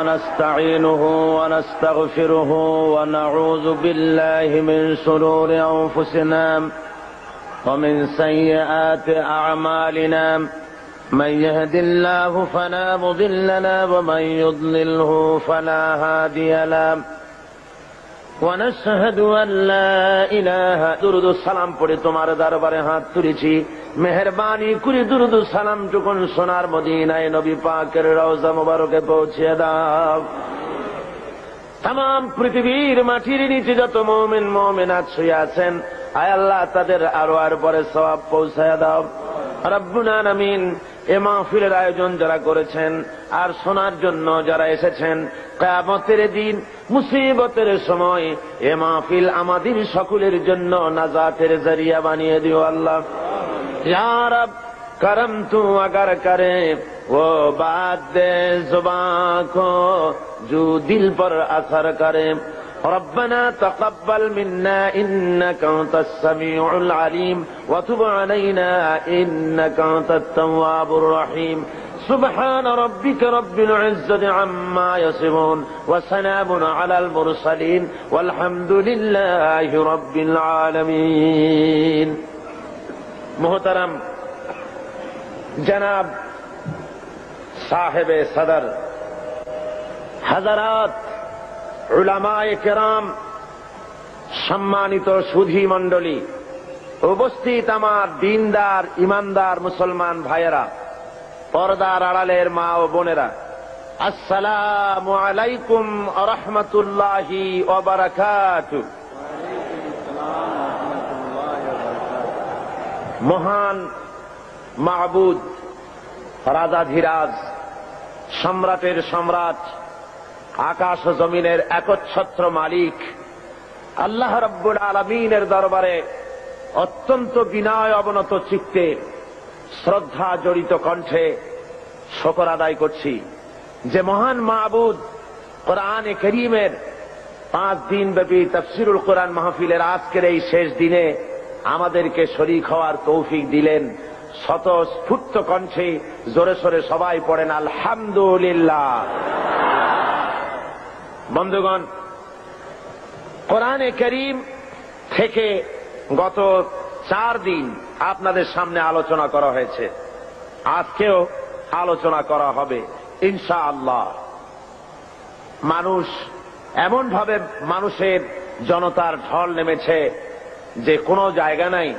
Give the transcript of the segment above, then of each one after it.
ونستعينه ونستغفره ونعوذ بالله من شرور أنفسنا ومن سيئات أعمالنا من يهد الله فلا مضل له ومن يضلله فلا هادي له ونشهد أن لا إله درود السلام পড়ে তোমার দরবারে হাত তুলেছি মেহেরবানি করে দুরুদ সালাম যখন সোনার মদিনায় নবী পাকের রওজা মুবারকে পৌঁছে দাও। तमाम পৃথিবীর মাটির নিচে যত মুমিন মুমিনাত শুয়ে আছেন আয় আল্লাহ তাদের আরওয়ার পরে সওয়াব পৌঁছায় দাও রব্বুল আলামিন। এ মাহফিলের আয়োজন যারা করেছেন আর শোনার জন্য যারা এসেছেন, কিয়ামতের দিন মুসিবতের সময় এ মাহফিল আমাদের সকলের জন্য নাজাতের জরিয়া বানিয়ে দিও আল্লাহ। या रब करम तू अगर करे वो बात दे जुबान को जो दिल पर असर करे। रब्बना तक़ब्बल मिन्ना इन्नका अंतस समीउल अलीम व तुब अलैना इन्नका अंतत तव्वाबुर रहीम। सुब्हान रब्बिक रब्बिल इज्जति अम्मा यसिफून व सलामुन अलल मुरसलीन वल्हम्दुलिल्लाहि रब्बिल आलमीन। मोहतरम जनाब साहिबे सदर हजरात उलमाए किराम सम्मानित सुधी मंडली उपस्थित आमार दीनदार ईमानदार मुसलमान भाइयेरा पर्दार आड़ालेर मा ओ बोनेरा अस्सलामु आलाइकुम व रहमतुल्लाहि व बाराकातुहु। মহান মাহবুদ রাজাধিরাজ সম্রাটের সম্রাট আকাশ ও জমিনের একচ্ছত্র মালিক আল্লাহ রাব্বুল আলামিনের দরবারে অত্যন্ত বিনয় অবনত চিত্তে শ্রদ্ধা জড়িত কণ্ঠে শুকর আদায় করছি যে মহান মাহবুদ কোরআনে কারীমের 5 দিন ব্যাপী তাফসীরুল কোরআন মাহফিলের আজকের এই শেষ দিনে আমাদেরকে শরীক হওয়ার তৌফিক দিলেন। স্বতঃস্ফূর্ত কণ্ঠে জোরে সোরে সবাই পড়েন আলহামদুলিল্লাহ। বন্ধুগণ, কোরআনে কারীম থেকে গত 4 দিন আপনাদের সামনে আলোচনা করা হয়েছে, আজকেও আলোচনা করা হবে ইনশাআল্লাহ। মানুষ এমন ভাবে মানুষের জনতার ঢল নেমেছে যে কোনো জায়গা নাই।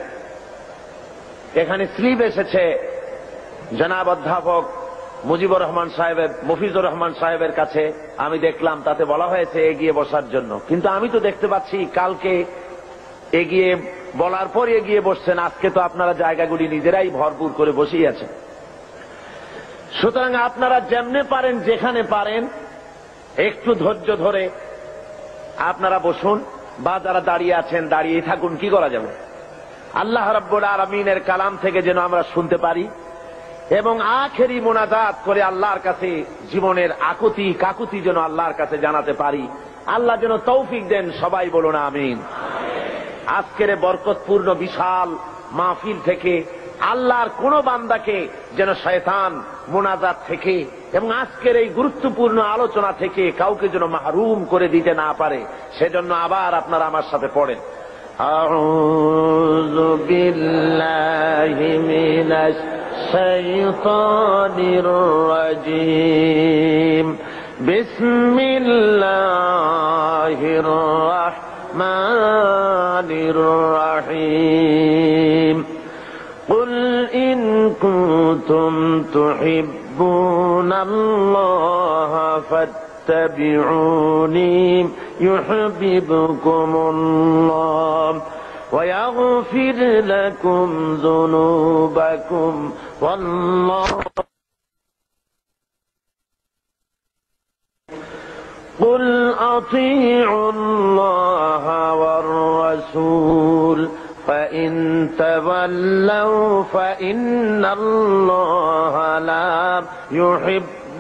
এখানে স্লিপ এসেছে জনাব অধ্যাপক মুজিবুর রহমান সাহেবের মফিজুর রহমান সাহেবের কাছে, আমি দেখলাম তাতে বলা হয়েছে এগিয়ে বসার জন্য, কিন্তু আমি তো দেখতে পাচ্ছি কালকে এগিয়ে বলার পর এগিয়ে বসছেন, আজকে তো আপনারা জায়গাগুলি নিজেরাই ভরপুর করে বসেই আছেন। সুতরাং আপনারা যেমনে পারেন যেখানে পারেন একটু ধৈর্য ধরে আপনারা বসুন, বা যারা দাঁড়িয়ে আছেন দাঁড়িয়ে থাকুন, কি করা যাবে। আল্লাহ রাব্বুল আলামিনের কালাম থেকে যেন আমরা শুনতে পারি এবং আখেরি মোনাজাত করে আল্লাহর কাছে জীবনের আকুতি কাকুতি যেন আল্লাহর কাছে জানাতে পারি। আল্লাহ যেন তৌফিক দেন, সবাই বলুন আমিন। আজকের বরকতপূর্ণ বিশাল মাহফিল থেকে আল্লাহর কোন বান্দাকে যেন শয়তান মোনাজাত থেকে এবং আজকের এই গুরুত্বপূর্ণ আলোচনা থেকে কাউকে যেন মাহরুম করে দিতে না পারে, সেজন্য আবার আপনারা আমার সাথে পড়েন আউযু বিল্লাহি মিনাশ শাইতানির রাজীম বিসমিল্লাহির রাহমানির রাহিম قل إن كنتم تحبون الله فاتبعوني يحببكم الله ويغفر لكم ذنوبكم والله قل أطيعوا الله والرسول فإن تولوا فإن الله لا يحب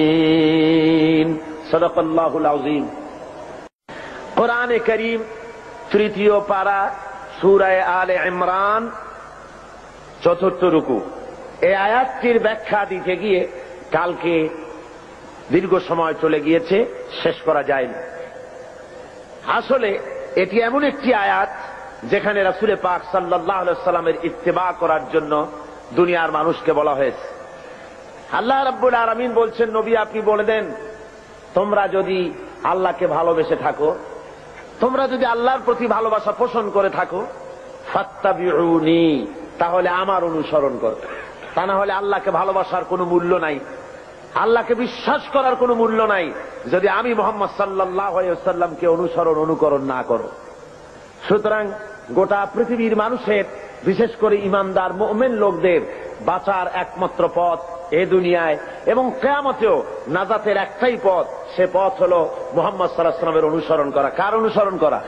الكافرين صدق الله العظيم। কোরআনে কারীম তৃতীয় পারা সূরা আলে ইমরান চতুর্থ রুকু। এই আয়াতটির ব্যাখ্যা দিতে গিয়ে কালকে দীর্ঘ সময় চলে গিয়েছে, শেষ করা যায়নি। আসলে এটি এমন একটি আয়াত যেখানে রাসূল পাক সাল্লাল্লাহু আলাইহি ওয়াসাল্লামের ইত্তেবা করার জন্য দুনিয়ার মানুষকে বলা হয়েছে। আল্লাহ রাব্বুল আলামিন বলছেন, নবী আপনি বলে দেন, তোমরা যদি আল্লাহকে ভালোবেসে থাকো, তোমরা যদি আল্লাহর প্রতি ভালোবাসা পোষণ করে থাকো, ফাত্তাবিউনি, তাহলে আমার অনুসরণ করো। তা না হলে আল্লাহকে ভালোবাসার কোনো মূল্য নাই, আল্লাহকে বিশ্বাস করার কোনো মূল্য নাই যদি আমি মুহাম্মদ সাল্লাল্লাহু আলাইহি ওয়াসাল্লামকে অনুকরণ না করো। সুতরাং গোটা পৃথিবীর মানুষের, বিশেষ করে ঈমানদার মুমিন লোকদের বাঁচার একমাত্র পথ এ দুনিয়ায় এবং কিয়ামতেও নাজাতের একটাই পথ, সে পথ হলো মুহাম্মদ সাল্লাল্লাহু আলাইহি ওয়াসাল্লামের অনুসরণ করা। কার অনুসরণ করা?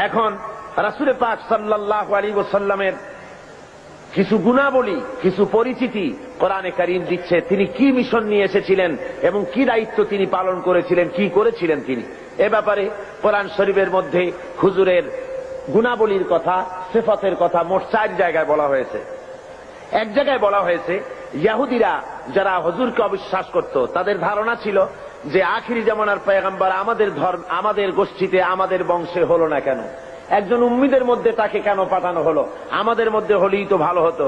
এখন রাসূল পাক সাল্লাল্লাহু আলাইহি ওয়াসাল্লামের কিছু গুণাবলী, কিছু পরিচিতি কোরআনে কারীম দিচ্ছে। তিনি কি মিশন নিয়ে এসেছিলেন এবং কি দায়িত্ব তিনি পালন করেছিলেন, কি করেছিলেন তিনি। এ ব্যাপারে কোরআন শরীফের মধ্যে হুজুরের গুণাবলীর কথা, সিফাতের কথা মোট 4 জায়গায় বলা হয়েছে। এক জায়গায় বলা হয়েছে, ইহুদিরা যারা হুজুরকে অবিশ্বাস করত, তাদের ধারণা ছিল যে আখিরি জামানার পয়গম্বর আমাদের গোষ্ঠীতে, আমাদের বংশে হলো না কেন, একজন উম্মীদের মধ্যে তাকে কেন পাঠানো হলো, আমাদের মধ্যে হলেই তো ভালো হতো।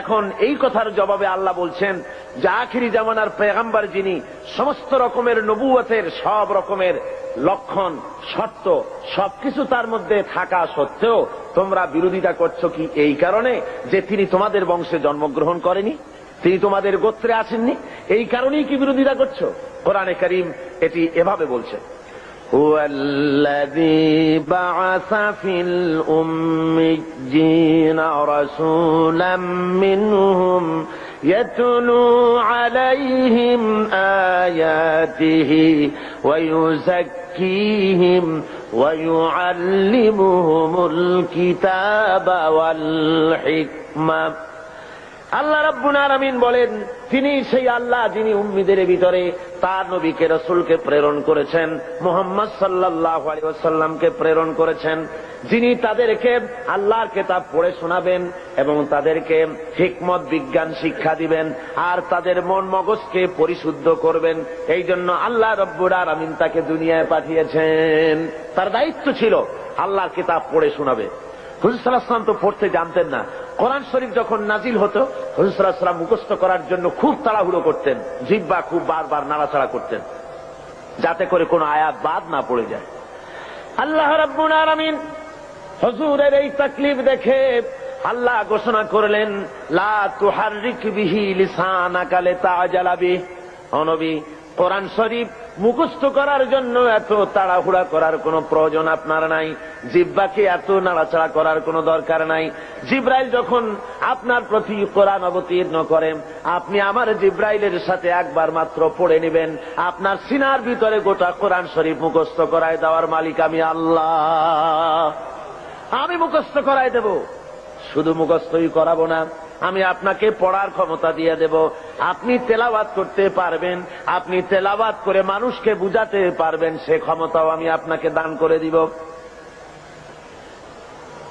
এখন এই কথার জবাবে আল্লাহ বলছেন যে আখিরি জামানার পয়গম্বর যিনি, সমস্ত রকমের নবুয়তের সব রকমের লক্ষণ, শর্ত সবকিছু তার মধ্যে থাকা সত্ত্বেও তোমরা বিরোধিতা করছো কি এই কারণে যে তিনি তোমাদের বংশে জন্মগ্রহণ করেনি, তিনি তোমাদের গোত্রে আসেননি, এই কারণেই কি বিরোধিতা করছো? কোরআনে কারীম এটি এভাবে বলছে, هو الذي بعث في الأميين رسولا منهم يتلو عليهم آياته ويزكيهم ويعلمهم الكتاب والحكمة। আল্লাহ রাব্বুল আলামিন বলেন, তিনি সেই আল্লাহ যিনি উম্মীদের ভিতরে তার নবীকে রাসূলকে প্রেরণ করেছেন, মুহাম্মদ সাল্লাল্লাহু আলাইহি ওয়াসাল্লামকে প্রেরণ করেছেন, যিনি তাদেরকে আল্লাহর কিতাব পড়ে শোনাবেন এবং তাদেরকে হিকমত বিজ্ঞান শিক্ষা দিবেন আর তাদের মন মগজকে পরিশুদ্ধ করবেন। এই জন্য আল্লাহ রাব্বুল আলামিন তাকে দুনিয়ায় পাঠিয়েছেন। তার দায়িত্ব ছিল আল্লাহর কিতাব পড়ে শোনাবে। হুজুর সাল্লাল্লাহু আলাইহি ওয়াসাল্লাম তো পড়তে জানতেন না। কোরআন শরীফ যখন নাজিল হতো, হুজুর সাল্লাল্লাহু আলাইহি ওয়াসাল্লাম মুখস্থ করার জন্য খুব তাড়াহুড়ো করতেন, জিহ্বা খুব বারবার নাড়াচাড়া করতেন যাতে করে কোনো আয়াত বাদ না পড়ে যায়। আল্লাহ রাব্বুল আলামিন হুজুরের এই তাকলিফ দেখে আল্লাহ ঘোষণা করলেন, লা তুহাররিক বিহি লিসানাকা লিতাআজালা বিহি। ও নবী, কোরআন শরীফ মুখস্থ করার জন্য এত তাড়াহুড়া করার কোনো প্রয়োজন আপনার নাই, জিহ্বাকে এত নাড়াচাড়া করার কোনো দরকার নাই। জিব্রাইল যখন আপনার প্রতি কোরআন অবতীর্ণ করেন, আপনি আমার জিব্রাইলের সাথে একবার মাত্র পড়ে নেবেন, আপনার সিনার ভিতরে গোটা কোরআন শরীফ মুখস্থ করায় দেওয়ার মালিক আমি আল্লাহ। আমি মুখস্থ করায় দেব, শুধু মুখস্থই করাবো না, আমি আপনাকে পড়ার ক্ষমতা দিয়ে দেব। আপনি তেলাওয়াত করতে পারবেন, আপনি তেলাওয়াত করে মানুষকে বুঝাতে পারবেন, সে ক্ষমতাও আমি আপনাকে দান করে দিব।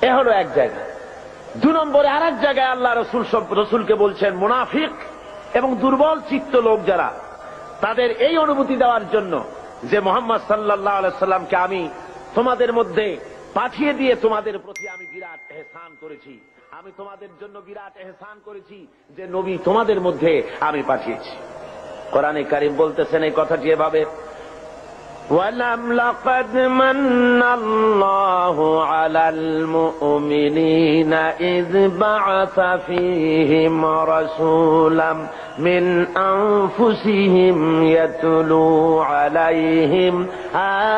এ হলো এক জায়গা। 2 নম্বরে আর এক জায়গায় আল্লাহ রসুলকে বলছেন, মুনাফিক এবং দুর্বল চিত্ত লোক যারা, তাদের এই অনুভূতি দেওয়ার জন্য যে মুহাম্মদ সাল্লাল্লাহু আলাইহি ওয়াসাল্লামকে আমি তোমাদের মধ্যে পাঠিয়ে দিয়ে তোমাদের প্রতি আমি বিরাট এহসান করেছি, আমি তোমাদের জন্য বিরাট এহসান করেছি যে নবী তোমাদের মধ্যে আমি পাঠিয়েছি। কোরআনে কারীম বলতেছেন এই কথাটি এভাবে, ওয়ালাম লাকাদ মান্নাল্লাহু আলাল মুমিনিনা ইয বা'আসা ফীহিম রাসূলাম মিন আনফুসিহিম ইয়াতলু আলাইহিম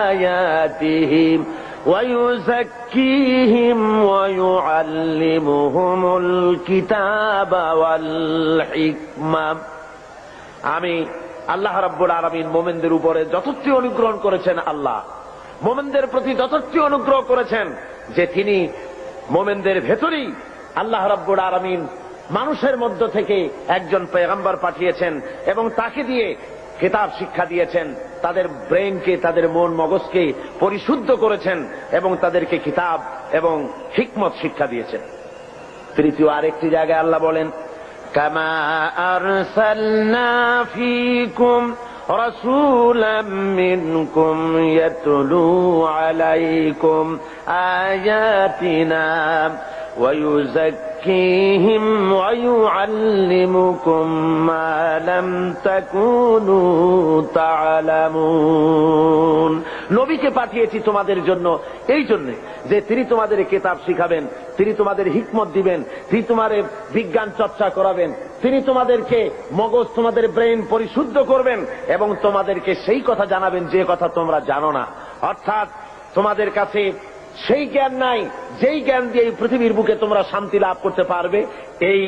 আয়াতিহি ويزكيهم ويعلمهم الكتاب والحكمة। আমি আল্লাহ রাব্বুল আলামিন মুমিনদের উপরে যথার্থ অনুগ্রহ করেছেন, আল্লাহ মুমিনদের প্রতি যথার্থ অনুগ্রহ করেছেন যে তিনি মুমিনদের ভেতরেই আল্লাহ রাব্বুল আলামিন মানুষের মধ্য থেকে একজন পয়গম্বর পাঠিয়েছেন এবং তাকে দিয়ে কিতাব শিক্ষা দিয়েছেন, তাদের ব্রেনকে, তাদের মন মগজকে পরিশুদ্ধ করেছেন এবং তাদেরকে কিতাব এবং হিকমত শিক্ষা দিয়েছেন। তৃতীয় আরেকটি জায়গায় আল্লাহ বলেন, কামা আরসালনা ফীকুম রাসূলাম মিনকুম ইয়াতলু আলাইকুম আয়াতিনা ওয়া ইউযাক্কিহিম ওয়া ইউআল্লিমুকুম মা লাম তাকুনু তা'লামুন। নবীকে পাঠিয়েছি তোমাদের জন্য এই জন্য যে তিনি তোমাদের কিতাব শিখাবেন, তিনি তোমাদের হিকমত দিবেন, তিনি তোমাদের বিজ্ঞান চর্চা করাবেন, তিনি তোমাদেরকে মগজ, তোমাদের ব্রেন পরিশুদ্ধ করবেন এবং তোমাদেরকে সেই কথা জানাবেন যে কথা তোমরা জানো না। অর্থাৎ তোমাদের কাছে সেই জ্ঞান নাই যেই জ্ঞান দিয়ে এই পৃথিবীর বুকে তোমরা শান্তি লাভ করতে পারবে এই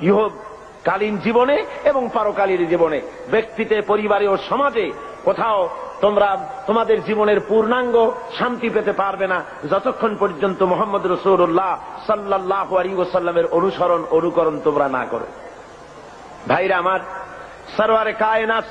ইহকালীন জীবনে এবং পরকালীন জীবনে, ব্যক্তিতে, পরিবারে ও সমাজে। কোথাও তোমরা তোমাদের জীবনের পূর্ণাঙ্গ শান্তি পেতে পারবে না যতক্ষণ পর্যন্ত মুহাম্মদ রাসূলুল্লাহ সাল্লাল্লাহু আলাইহি ওয়াসাল্লামের অনুসরণ অনুকরণ তোমরা না করো। ভাইরা আমার, সরওয়ারে কায়নাত